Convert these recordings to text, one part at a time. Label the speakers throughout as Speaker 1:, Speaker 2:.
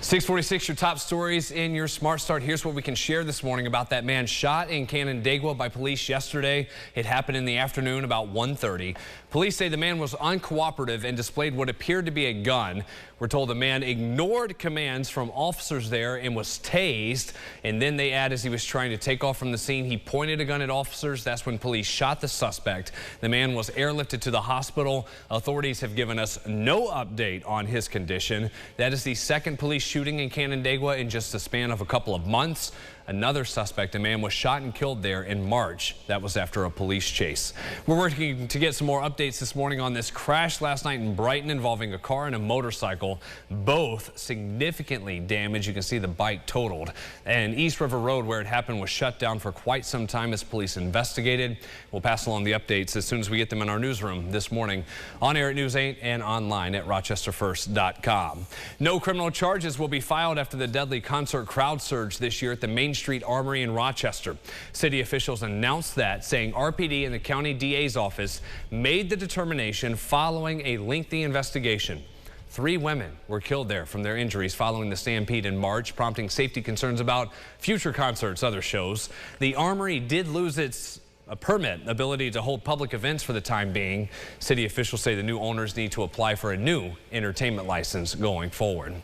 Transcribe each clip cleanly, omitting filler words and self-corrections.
Speaker 1: 646, your top stories in your Smart Start. Here's what we can share this morning about that man shot in Canandaigua by police yesterday. It happened in the afternoon about 1:30. Police say the man was uncooperative and displayed what appeared to be a gun. We're told the man ignored commands from officers there and was tased. And then they add, as he was trying to take off from the scene, he pointed a gun at officers. That's when police shot the suspect. The man was airlifted to the hospital. Authorities have given us no update on his condition. That is the second police shooting in Canandaigua in just a span of a couple of months. Another suspect, a man, was shot and killed there in March. That was after a police chase. We're working to get some more updates this morning on this crash last night in Brighton involving a car and a motorcycle. Both significantly damaged. You can see the bike totaled. And East River Road, where it happened, was shut down for quite some time as police investigated. We'll pass along the updates as soon as we get them in our newsroom this morning, on air at News 8 and online at rochesterfirst.com. No criminal charges will be filed after the deadly concert crowd surge this year at the Main Street Armory in Rochester. City officials announced that, saying RPD and the county DA's office made the determination following a lengthy investigation. 3 women were killed there from their injuries following the stampede in March, prompting safety concerns about future concerts, other shows. The Armory did lose its permit ability to hold public events for the time being. City officials say the new owners need to apply for a new entertainment license going forward.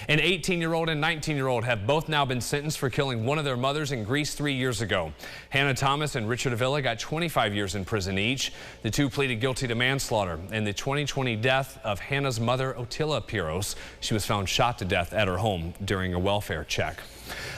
Speaker 1: An 18-year-old and 19-year-old have both now been sentenced for killing one of their mothers in Greece 3 years ago. Hannah Thomas and Richard Avila got 25 years in prison each. The two pleaded guilty to manslaughter in the 2020 death of Hannah's mother, Otila Piros. She was found shot to death at her home during a welfare check.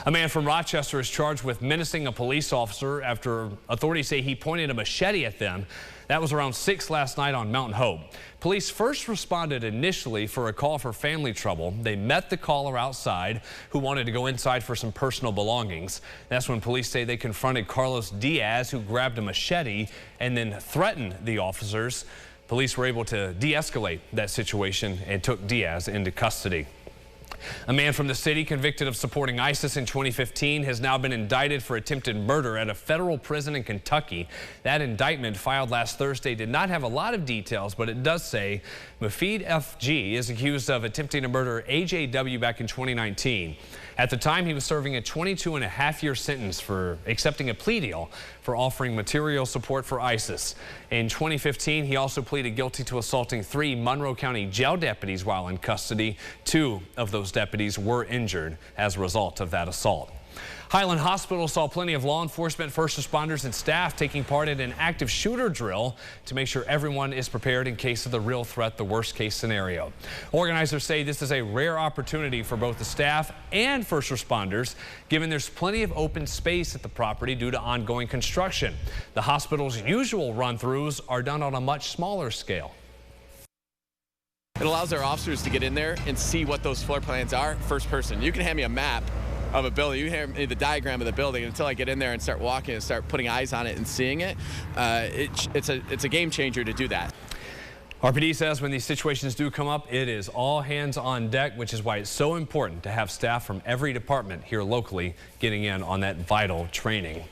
Speaker 1: A man from Rochester is charged with menacing a police officer after authorities say he pointed a machete at them. That was around 6 last night on Mountain Hope. Police first responded initially for a call for family trouble. They met the caller outside, who wanted to go inside for some personal belongings. That's when police say they confronted Carlos Diaz, who grabbed a machete and then threatened the officers. Police were able to de-escalate that situation and took Diaz into custody. A man from the city convicted of supporting ISIS in 2015 has now been indicted for attempted murder at a federal prison in Kentucky. That indictment, filed last Thursday, did not have a lot of details, but it does say Mufid FG is accused of attempting to murder AJW back in 2019. At the time, he was serving a 22.5-year sentence for accepting a plea deal for offering material support for ISIS. In 2015, he also pleaded guilty to assaulting 3 Monroe County jail deputies while in custody. 2 of those deputies were injured as a result of that assault. Highland Hospital saw plenty of law enforcement, first responders, and staff taking part in an active shooter drill to make sure everyone is prepared in case of the real threat, the worst case scenario. Organizers say this is a rare opportunity for both the staff and first responders, given there's plenty of open space at the property due to ongoing construction. The hospital's usual run-throughs are done on a much smaller scale.
Speaker 2: It allows our officers to get in there and see what those floor plans are first person. You can hand me a map of a building, you can hand me the diagram of the building, and until I get in there and start walking and start putting eyes on it and seeing it, it's a game changer to do that.
Speaker 1: RPD says when these situations do come up, it is all hands on deck, which is why it's so important to have staff from every department here locally getting in on that vital training.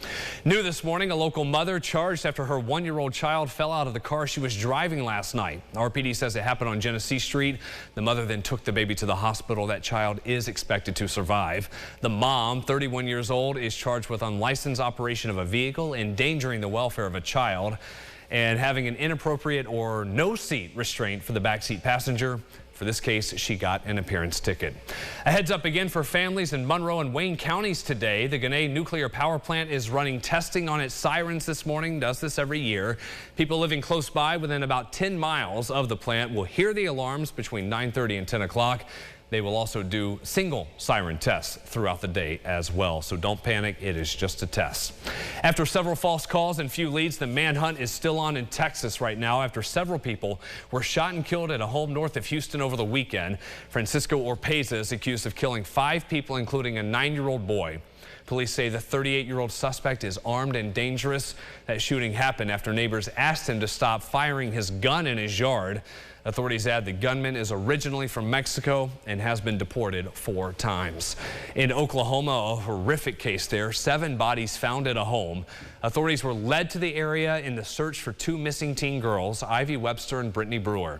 Speaker 1: New this morning, a local mother charged after her 1-year-old child fell out of the car she was driving last night. RPD says it happened on Genesee Street. The mother then took the baby to the hospital. That child is expected to survive. The mom, 31 years old, is charged with unlicensed operation of a vehicle, endangering the welfare of a child, and having an inappropriate or no seat restraint for the backseat passenger. For this case, she got an appearance ticket. A heads up again for families in Monroe and Wayne counties today. The Gunay nuclear power plant is running testing on its sirens this morning, does this every year. People living close by within about 10 miles of the plant will hear the alarms between 9:30 and 10 o'clock. They will also do single siren tests throughout the day as well. So don't panic, it is just a test. After several false calls and few leads, the manhunt is still on in Texas right now after several people were shot and killed at a home north of Houston over the weekend. Francisco Orpeza is accused of killing 5 people, including a 9-year-old boy. Police say the 38-year-old suspect is armed and dangerous. That shooting happened after neighbors asked him to stop firing his gun in his yard. Authorities add the gunman is originally from Mexico and has been deported 4 times. In Oklahoma, a horrific case there. 7 bodies found at a home. Authorities were led to the area in the search for 2 missing teen girls, Ivy Webster and Brittany Brewer.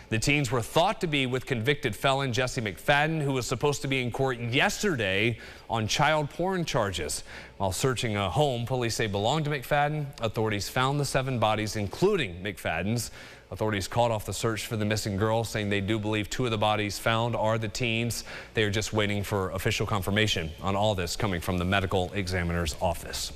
Speaker 1: The teens were thought to be with convicted felon Jesse McFadden, who was supposed to be in court yesterday on child porn charges. While searching a home police say belonged to McFadden, authorities found the 7 bodies, including McFadden's. Authorities called off the search for the missing girls, saying they do believe 2 of the bodies found are the teens. They are just waiting for official confirmation on all this coming from the medical examiner's office.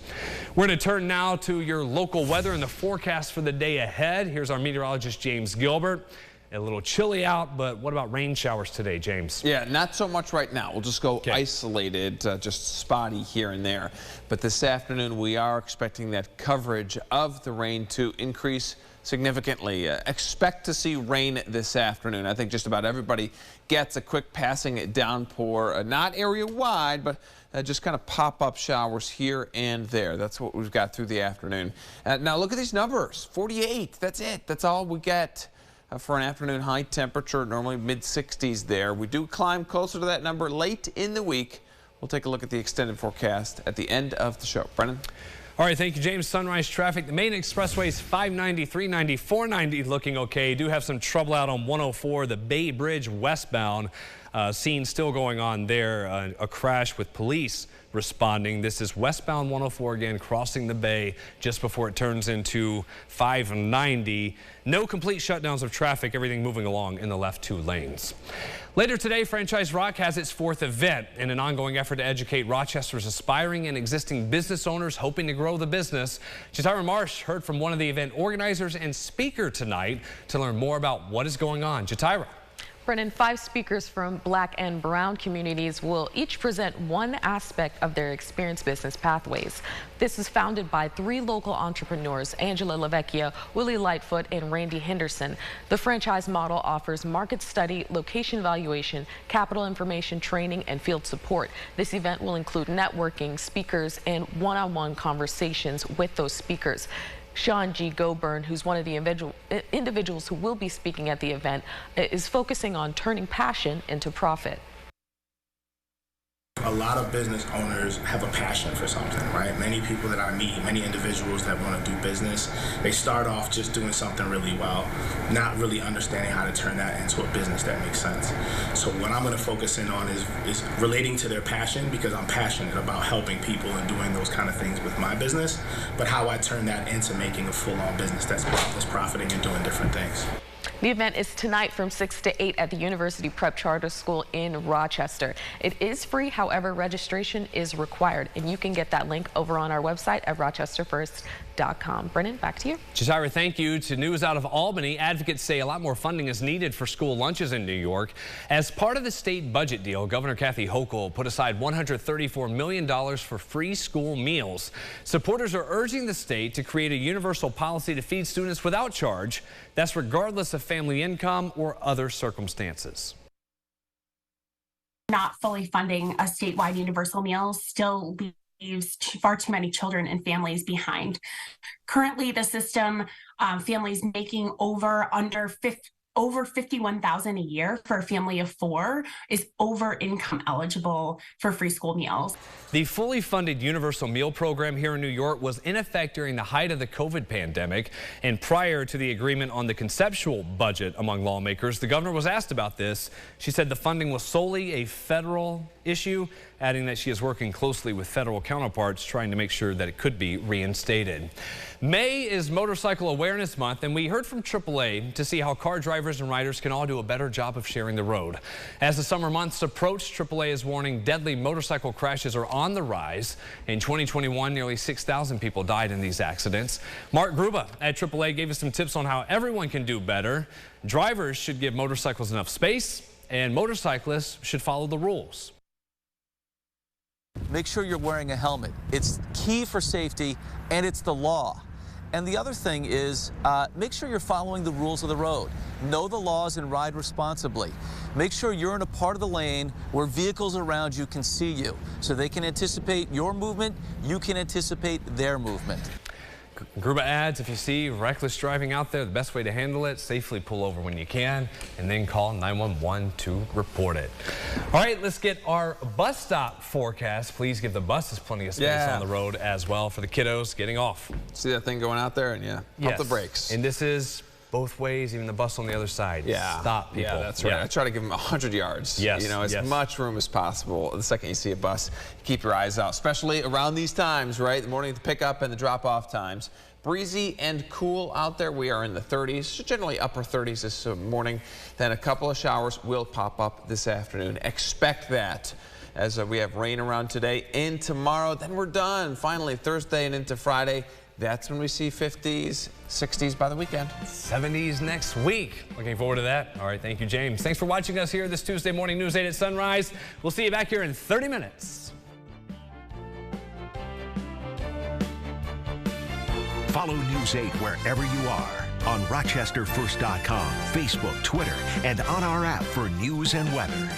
Speaker 1: We're going to turn now to your local weather and the forecast for the day ahead. Here's our meteorologist, James Gilbert. A little chilly out, but what about rain showers today, James?
Speaker 3: Yeah, not so much right now. We'll just go isolated, just spotty here and there. But this afternoon, we are expecting that coverage of the rain to increase significantly. Expect to see rain this afternoon. I think just about everybody gets a quick passing downpour, not area-wide, but just kind of pop-up showers here and there. That's what we've got through the afternoon. Now look at these numbers. 48, that's it. That's all we get. For an afternoon high temperature, normally mid-60s there. We do climb closer to that number late in the week. We'll take a look at the extended forecast at the end of the show. Brennan?
Speaker 1: All right, thank you, James. Sunrise traffic. The main expressways 590, 390, 490 looking okay. Do have some trouble out on 104, the Bay Bridge westbound. Scene still going on there. A crash with police responding. This is westbound 104 again, crossing the bay just before it turns into 590. No complete shutdowns of traffic, everything moving along in the left 2 lanes. Later today, Franchise Rock has its 4th event in an ongoing effort to educate Rochester's aspiring and existing business owners hoping to grow the business. Jatira Marsh heard from one of the event organizers and speaker tonight to learn more about what is going on. Jatira.
Speaker 4: Brennan, 5 speakers from Black and Brown communities will each present one aspect of their experience business pathways. This is founded by 3 local entrepreneurs, Angela LaVecchia, Willie Lightfoot, and Randy Henderson. The franchise model offers market study, location valuation, capital information training, and field support. This event will include networking, speakers, and one-on-one conversations with those speakers. Sean G. Goburn, who's one of the individuals who will be speaking at the event, is focusing on turning passion into profit.
Speaker 5: A lot of business owners have a passion for something, right? Many people that I meet, many individuals that want to do business, they start off just doing something really well, not really understanding how to turn that into a business that makes sense. So what I'm going to focus in on is relating to their passion, because I'm passionate about helping people and doing those kind of things with my business, but how I turn that into making a full-on business that's profiting and doing different things.
Speaker 4: The event is tonight from 6 to 8 at the University Prep Charter School in Rochester. It is free, however, registration is required, and you can get that link over on our website at rochesterfirst.com. Brennan, back to you.
Speaker 1: Jatira, thank you. To news out of Albany, advocates say a lot more funding is needed for school lunches in New York. As part of the state budget deal, Governor Kathy Hochul put aside $134 million for free school meals. Supporters are urging the state to create a universal policy to feed students without charge. That's regardless of family income or other circumstances.
Speaker 6: Not fully funding a statewide universal meal still leaves far too many children and families behind. Currently, the system, families making over $51,000 a year for a family of 4 is over income eligible for free school meals.
Speaker 1: The fully funded universal meal program here in New York was in effect during the height of the COVID pandemic, and prior to the agreement on the conceptual budget among lawmakers. The governor was asked about this. She said the funding was solely a federal issue, adding that she is working closely with federal counterparts trying to make sure that it could be reinstated. May is Motorcycle Awareness Month, and we heard from AAA to see how car drivers and riders can all do a better job of sharing the road. As the summer months approach, AAA is warning deadly motorcycle crashes are on the rise. In 2021, nearly 6,000 people died in these accidents. Mark Gruba at AAA gave us some tips on how everyone can do better. Drivers should give motorcycles enough space, and motorcyclists should follow the rules.
Speaker 7: Make sure you're wearing a helmet. It's key for safety, and it's the law. And the other thing is, make sure you're following the rules of the road. Know the laws and ride responsibly. Make sure you're in a part of the lane where vehicles around you can see you, so they can anticipate your movement, you can anticipate their movement.
Speaker 1: Gruba adds, if you see reckless driving out there, the best way to handle it, safely pull over when you can, and then call 911 to report it. All right, let's get our bus stop forecast. Please give the buses plenty of space on the road as well for the kiddos getting off.
Speaker 3: See that thing going out there? And pump the brakes.
Speaker 1: And this is both ways, even the bus on the other side. Stop, people.
Speaker 3: Yeah, that's right. I try to give them 100 yards. As much room as possible. The second you see a bus, keep your eyes out, especially around these times, right? The morning, the pickup and the drop-off times. Breezy and cool out there. We are in the 30s, generally upper 30s this morning. Then a couple of showers will pop up this afternoon. Expect that as we have rain around today and tomorrow. Then we're done. Finally, Thursday and into Friday. That's when we see 50s, 60s by the weekend.
Speaker 1: 70s next week. Looking forward to that. All right, thank you, James. Thanks for watching us here this Tuesday morning News 8 at Sunrise. We'll see you back here in 30 minutes.
Speaker 8: Follow News 8 wherever you are on RochesterFirst.com, Facebook, Twitter, and on our app for news and weather.